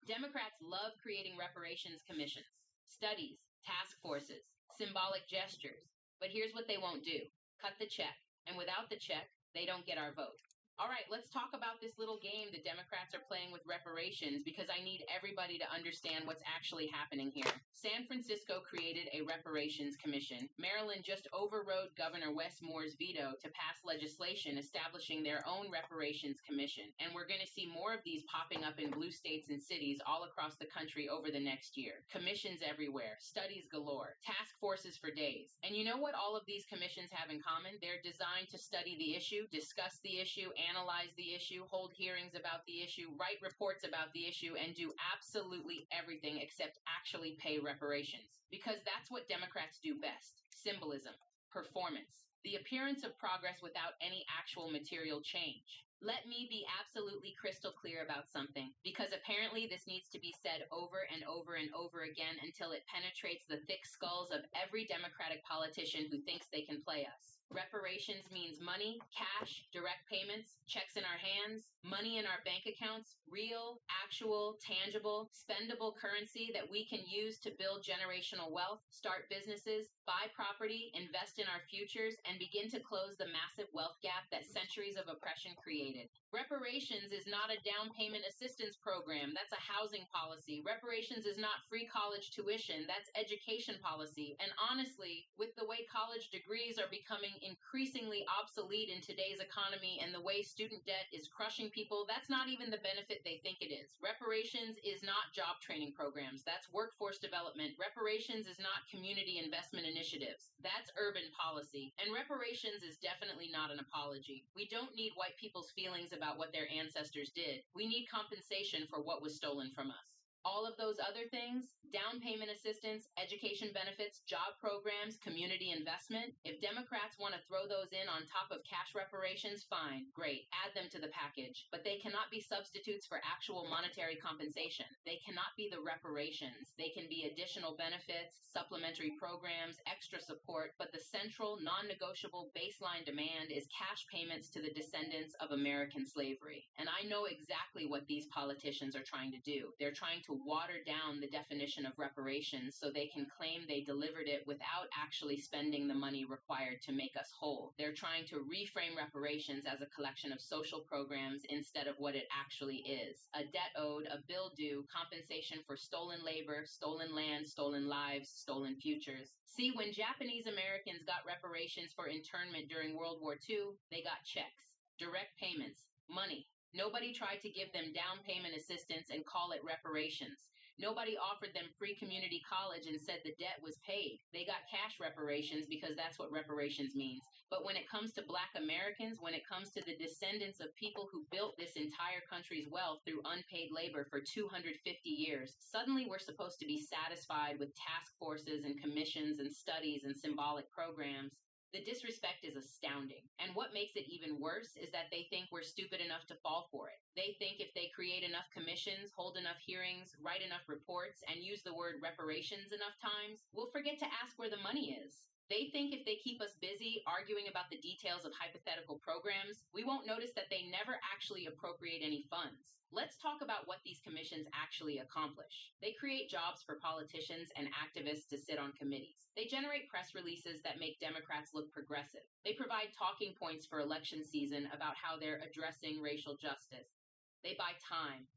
Democrats love creating reparations commissions, studies, task forces, symbolic gestures. But here's what they won't do: cut the check. And without the check, they don't get our vote. All right, let's talk about this little game the Democrats are playing with reparations because I need everybody to understand what's actually happening here. San Francisco created a reparations commission. Maryland just overrode Governor Wes Moore's veto to pass legislation establishing their own reparations commission. And we're going to see more of these popping up in blue states and cities all across the country over the next year. Commissions everywhere, studies galore, task forces for days. And you know what all of these commissions have in common? They're designed to study the issue, discuss the issue, analyze the issue, hold hearings about the issue, write reports about the issue, and do absolutely everything except actually pay reparations. Because that's what Democrats do best: symbolism, performance, the appearance of progress without any actual material change. Let me be absolutely crystal clear about something, because apparently this needs to be said over and over and over again until it penetrates the thick skulls of every Democratic politician who thinks they can play us. Reparations means money, cash, direct payments, checks in our hands, money in our bank accounts, real, actual, tangible, spendable currency that we can use to build generational wealth, start businesses, buy property, invest in our futures, and begin to close the massive wealth gap that centuries of oppression created. Reparations is not a down payment assistance program. That's a housing policy. Reparations is not free college tuition. That's education policy. And honestly, with the way college degrees are becoming increasingly obsolete in today's economy and the way student debt is crushing people, that's not even the benefit they think it is. Reparations is not job training programs. That's workforce development. Reparations is not community investment initiatives. That's urban policy. And reparations is definitely not an apology. We don't need white people's feelings about what their ancestors did. We need compensation for what was stolen from us. All of those other things, down payment assistance, education benefits, job programs, community investment, if Democrats want to throw those in on top of cash reparations, fine, great, add them to the package. But they cannot be substitutes for actual monetary compensation. They cannot be the reparations. They can be additional benefits, supplementary programs, extra support, but the central, non-negotiable baseline demand is cash payments to the descendants of American slavery. And I know exactly what these politicians are trying to do. They're trying to water down the definition of reparations so they can claim they delivered it without actually spending the money required to make us whole. They're trying to reframe reparations as a collection of social programs instead of what it actually is: a debt owed, a bill due, compensation for stolen labor, stolen land, stolen lives, stolen futures. See, when Japanese Americans got reparations for internment during World War II, they got checks, direct payments, money. Nobody tried to give them down payment assistance and call it reparations. Nobody offered them free community college and said the debt was paid. They got cash reparations because that's what reparations means. But when it comes to Black Americans, when it comes to the descendants of people who built this entire country's wealth through unpaid labor for 250 years, suddenly we're supposed to be satisfied with task forces and commissions and studies and symbolic programs. The disrespect is astounding. And what makes it even worse is that they think we're stupid enough to fall for it. They think if they create enough commissions, hold enough hearings, write enough reports, and use the word reparations enough times, we'll forget to ask where the money is. They think if they keep us busy arguing about the details of hypothetical programs, we won't notice that they never actually appropriate any funds. Let's talk about what these commissions actually accomplish. They create jobs for politicians and activists to sit on committees. They generate press releases that make Democrats look progressive. They provide talking points for election season about how they're addressing racial justice. They buy time.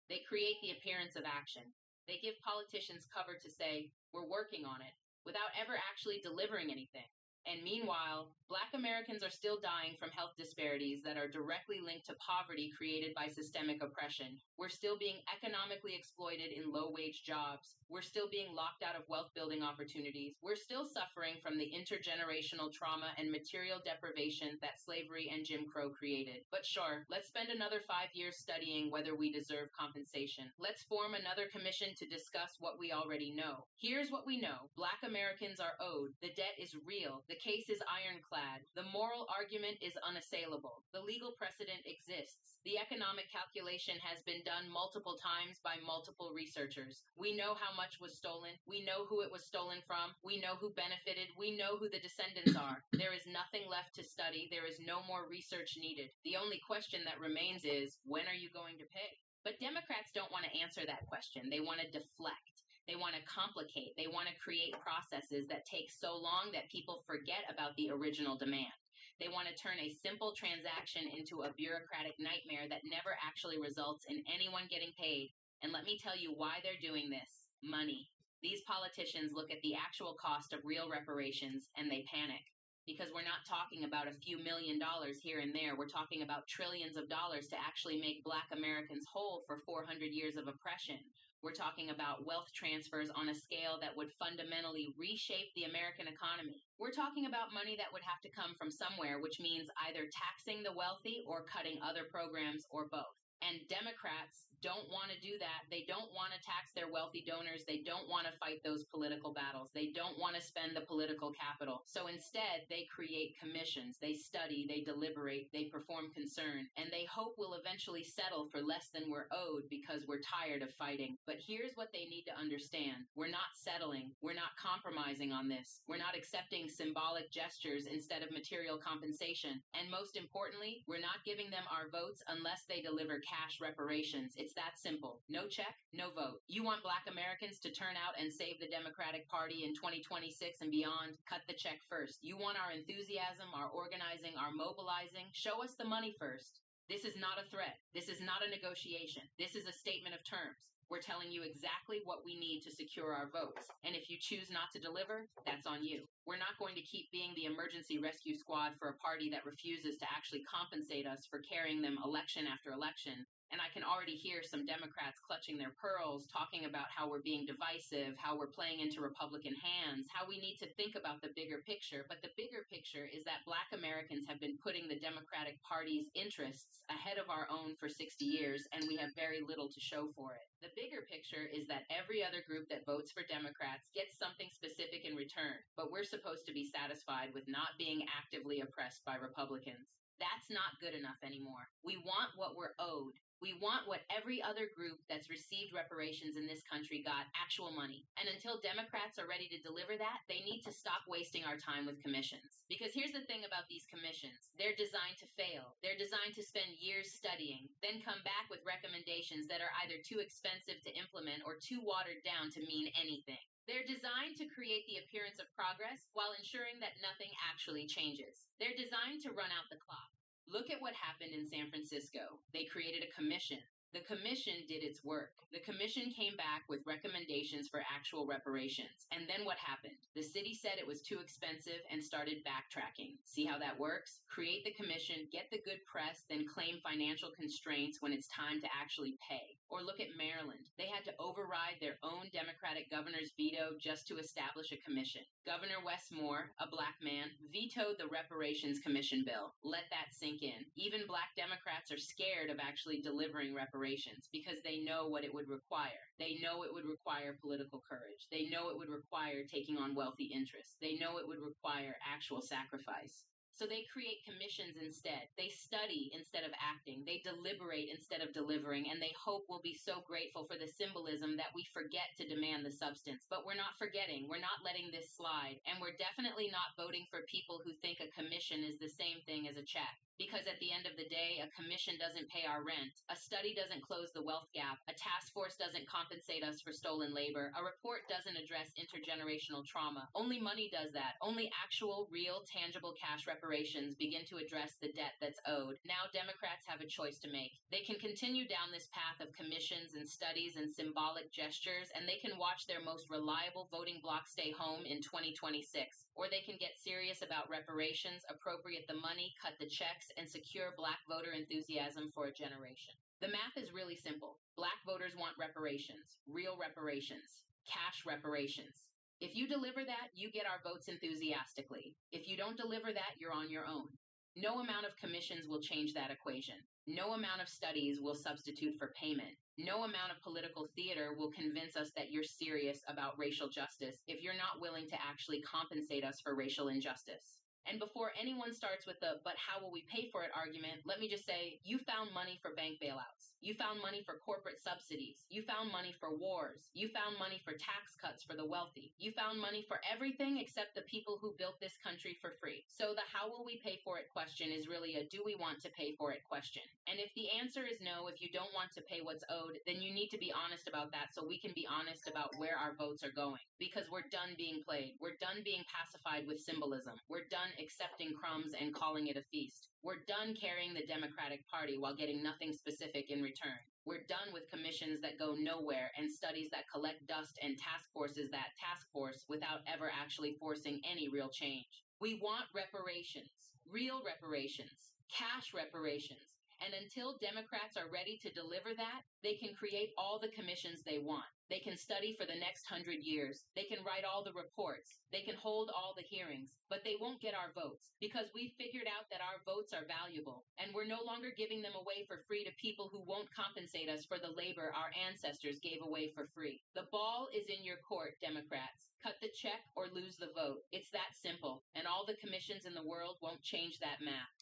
They create the appearance of action. They give politicians cover to say, "We're working on it," without ever actually delivering anything. And meanwhile, Black Americans are still dying from health disparities that are directly linked to poverty created by systemic oppression. We're still being economically exploited in low-wage jobs. We're still being locked out of wealth-building opportunities. We're still suffering from the intergenerational trauma and material deprivation that slavery and Jim Crow created. But sure, let's spend another 5 years studying whether we deserve compensation. Let's form another commission to discuss what we already know. Here's what we know: Black Americans are owed. The debt is real. The case is ironclad. The moral argument is unassailable. The legal precedent exists. The economic calculation has been done multiple times by multiple researchers. We know how much was stolen. We know who it was stolen from. We know who benefited. We know who the descendants are. There is nothing left to study. There is no more research needed. The only question that remains is, when are you going to pay? But Democrats don't want to answer that question. They want to deflect. They want to complicate. They want to create processes that take so long that people forget about the original demand. They want to turn a simple transaction into a bureaucratic nightmare that never actually results in anyone getting paid. And let me tell you why they're doing this. Money. These politicians look at the actual cost of real reparations and they panic. Because we're not talking about a few $1,000,000 here and there. We're talking about trillions of dollars to actually make Black Americans whole for 400 years of oppression. We're talking about wealth transfers on a scale that would fundamentally reshape the American economy. We're talking about money that would have to come from somewhere, which means either taxing the wealthy or cutting other programs or both. And Democrats don't want to do that. They don't want to tax their wealthy donors. They don't want to fight those political battles. They don't want to spend the political capital. So instead, they create commissions. They study, they deliberate, they perform concern, and they hope we'll eventually settle for less than we're owed because we're tired of fighting. But here's what they need to understand. We're not settling. We're not compromising on this. We're not accepting symbolic gestures instead of material compensation. And most importantly, we're not giving them our votes unless they deliver cash reparations. It's that simple. No check, no vote. You want Black Americans to turn out and save the Democratic Party in 2026 and beyond? Cut the check first. You want our enthusiasm, our organizing, our mobilizing? Show us the money first. This is not a threat. This is not a negotiation. This is a statement of terms. We're telling you exactly what we need to secure our votes. And if you choose not to deliver, that's on you. We're not going to keep being the emergency rescue squad for a party that refuses to actually compensate us for carrying them election after election. And I can already hear some Democrats clutching their pearls, talking about how we're being divisive, how we're playing into Republican hands, how we need to think about the bigger picture. But the bigger picture is that Black Americans have been putting the Democratic Party's interests ahead of our own for 60 years, and we have very little to show for it. The bigger picture is that every other group that votes for Democrats gets something specific in return, but we're supposed to be satisfied with not being actively oppressed by Republicans. That's not good enough anymore. We want what we're owed. We want what every other group that's received reparations in this country got, actual money. And until Democrats are ready to deliver that, they need to stop wasting our time with commissions. Because here's the thing about these commissions. They're designed to fail. They're designed to spend years studying, then come back with recommendations that are either too expensive to implement or too watered down to mean anything. They're designed to create the appearance of progress while ensuring that nothing actually changes. They're designed to run out the clock. Look at what happened in San Francisco. They created a commission. The commission did its work. The commission came back with recommendations for actual reparations. And then what happened? The city said it was too expensive and started backtracking. See how that works? Create the commission, get the good press, then claim financial constraints when it's time to actually pay. Or look at Maryland. They had to override their own Democratic governor's veto just to establish a commission. Governor Wes Moore, a Black man, vetoed the Reparations Commission bill. Let that sink in. Even Black Democrats are scared of actually delivering reparations because they know what it would require. They know it would require political courage. They know it would require taking on wealthy interests. They know it would require actual sacrifice. So they create commissions instead. They study instead of acting. They deliberate instead of delivering, and they hope we'll be so grateful for the symbolism that we forget to demand the substance. But we're not forgetting. We're not letting this slide. And we're definitely not voting for people who think a commission is the same thing as a check. Because at the end of the day, a commission doesn't pay our rent. A study doesn't close the wealth gap. A task force doesn't compensate us for stolen labor. A report doesn't address intergenerational trauma. Only money does that. Only actual, real, tangible cash reparations begin to address the debt that's owed. Now Democrats have a choice to make. They can continue down this path of commissions and studies and symbolic gestures, and they can watch their most reliable voting bloc stay home in 2026. Or they can get serious about reparations, appropriate the money, cut the checks, and secure Black voter enthusiasm for a generation. The math is really simple. Black voters want reparations, real reparations, cash reparations. If you deliver that, you get our votes enthusiastically. If you don't deliver that, you're on your own. No amount of commissions will change that equation. No amount of studies will substitute for payment. No amount of political theater will convince us that you're serious about racial justice if you're not willing to actually compensate us for racial injustice. And before anyone starts with the "but how will we pay for it" argument, let me just say you found money for bank bailouts. You found money for corporate subsidies. You found money for wars. You found money for tax cuts for the wealthy. You found money for everything except the people who built this country for free. So the "how will we pay for it" question is really a "do we want to pay for it" question. And if the answer is no, if you don't want to pay what's owed, then you need to be honest about that so we can be honest about where our votes are going. Because we're done being played. We're done being pacified with symbolism. We're done accepting crumbs and calling it a feast. We're done carrying the Democratic Party while getting nothing specific in return. We're done with commissions that go nowhere and studies that collect dust and task forces that task force without ever actually forcing any real change. We want reparations, real reparations, cash reparations. And until Democrats are ready to deliver that, they can create all the commissions they want. They can study for the next 100 years. They can write all the reports. They can hold all the hearings. But they won't get our votes because we figured out that our votes are valuable. And we're no longer giving them away for free to people who won't compensate us for the labor our ancestors gave away for free. The ball is in your court, Democrats. Cut the check or lose the vote. It's that simple. And all the commissions in the world won't change that math.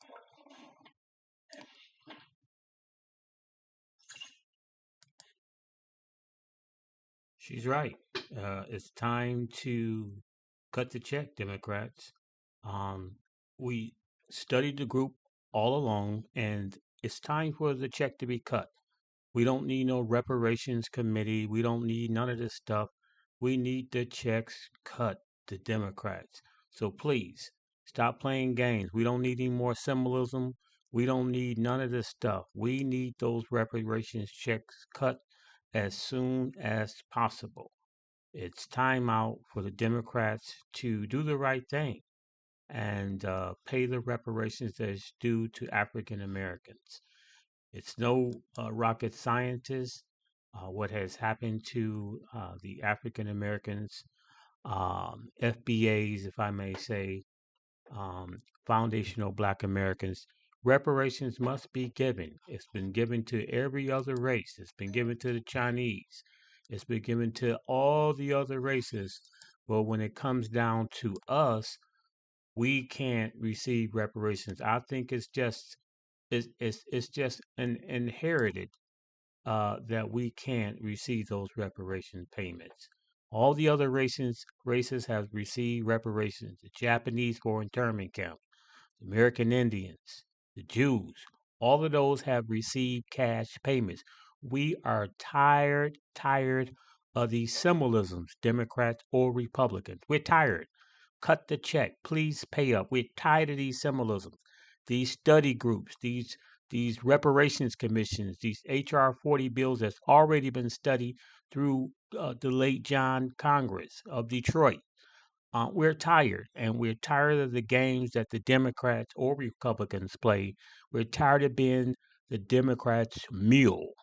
She's right. It's time to cut the check, Democrats. Um, we studied the group all along, and it's time for the check to be cut. We don't need no reparations committee. We don't need none of this stuff. We need the checks cut, the Democrats. So please stop playing games. We don't need any more symbolism. We don't need none of this stuff. We need those reparations checks cut as soon as possible. It's time out for the Democrats to do the right thing and pay the reparations that is due to African Americans. It's no rocket scientist what has happened to the African Americans, FBAs, if I may say, foundational Black Americans. Reparations must be given. It's been given to every other race. It's been given to the Chinese. It's been given to all the other races. But when it comes down to us, we can't receive reparations. I think it's just an inherited that we can't receive those reparation payments. All the other races have received reparations. The Japanese for internment camp, the American Indians, the Jews, all of those have received cash payments. We are tired of these symbolisms, Democrats or Republicans. We're tired. Cut the check. Please pay up. We're tired of these symbolisms, these study groups, these reparations commissions, these HR 40 bills that's already been studied through the late John Congress of Detroit. We're tired, and we're tired of the games that the Democrats or Republicans play. We're tired of being the Democrats' mule.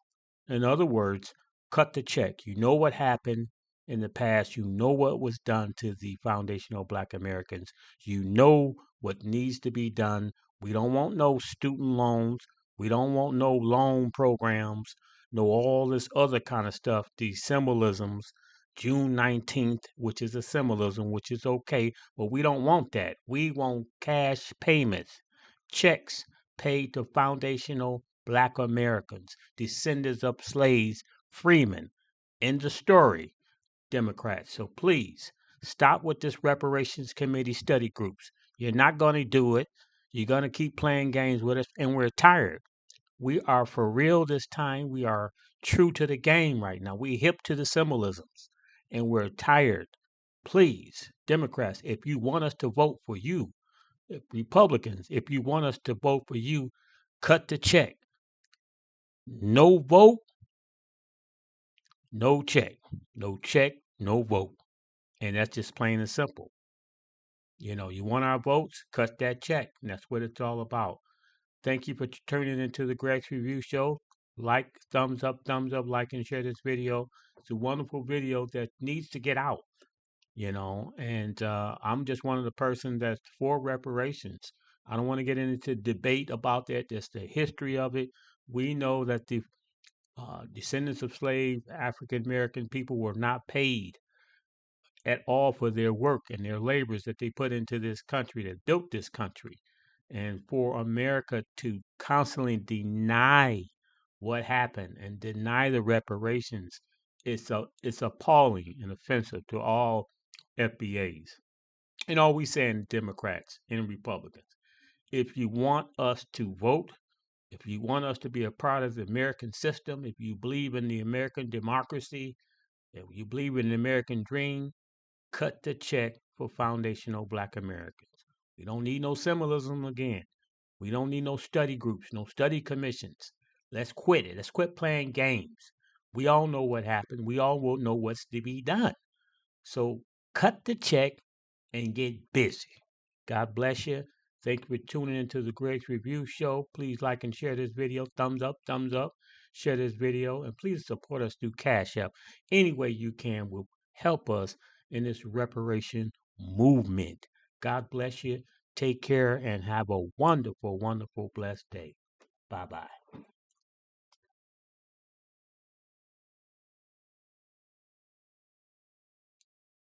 In other words, cut the check. You know what happened in the past. You know what was done to the foundational Black Americans. You know what needs to be done. We don't want no student loans. We don't want no loan programs. No, all this other kind of stuff, these symbolisms. June 19th, which is a symbolism, which is okay, but we don't want that. We want cash payments, checks paid to foundational Black Americans, descendants of slaves, freemen. In the story, Democrats. So please stop with this reparations committee study groups. You're not going to do it. You're going to keep playing games with us, and we're tired. We are for real this time. We are true to the game right now. We hip to the symbolisms, and we're tired. Please, Democrats, if you want us to vote for you, Republicans, if you want us to vote for you, cut the check. No vote, no check. No check, no vote. And that's just plain and simple. You want our votes, cut that check. And that's what it's all about. Thank you for tuning into the Greg's Review Show. Like, thumbs up, like, and share this video. It's a wonderful video that needs to get out, and I'm just one of the person that's for reparations. I don't want to get into debate about that. That's the history of it. We know that the descendants of slave African American people were not paid at all for their work and their labors that they put into this country, that built this country. And for America to constantly deny what happened and deny the reparations, it's appalling and offensive to all FBAs. And all we saying, Democrats and Republicans, if you want us to vote, if you want us to be a part of the American system, if you believe in the American democracy, if you believe in the American dream, cut the check for foundational Black Americans. We don't need no symbolism again. We don't need no study groups, no study commissions. Let's quit it. Let's quit playing games. We all know what happened. We all will know what's to be done. So cut the check and get busy. God bless you. Thank you for tuning into the Grace Review Show. Please like and share this video. Thumbs up, thumbs up. Share this video. And please support us through Cash App. Any way you can will help us in this reparation movement. God bless you. Take care and have a wonderful, wonderful, blessed day. Bye bye.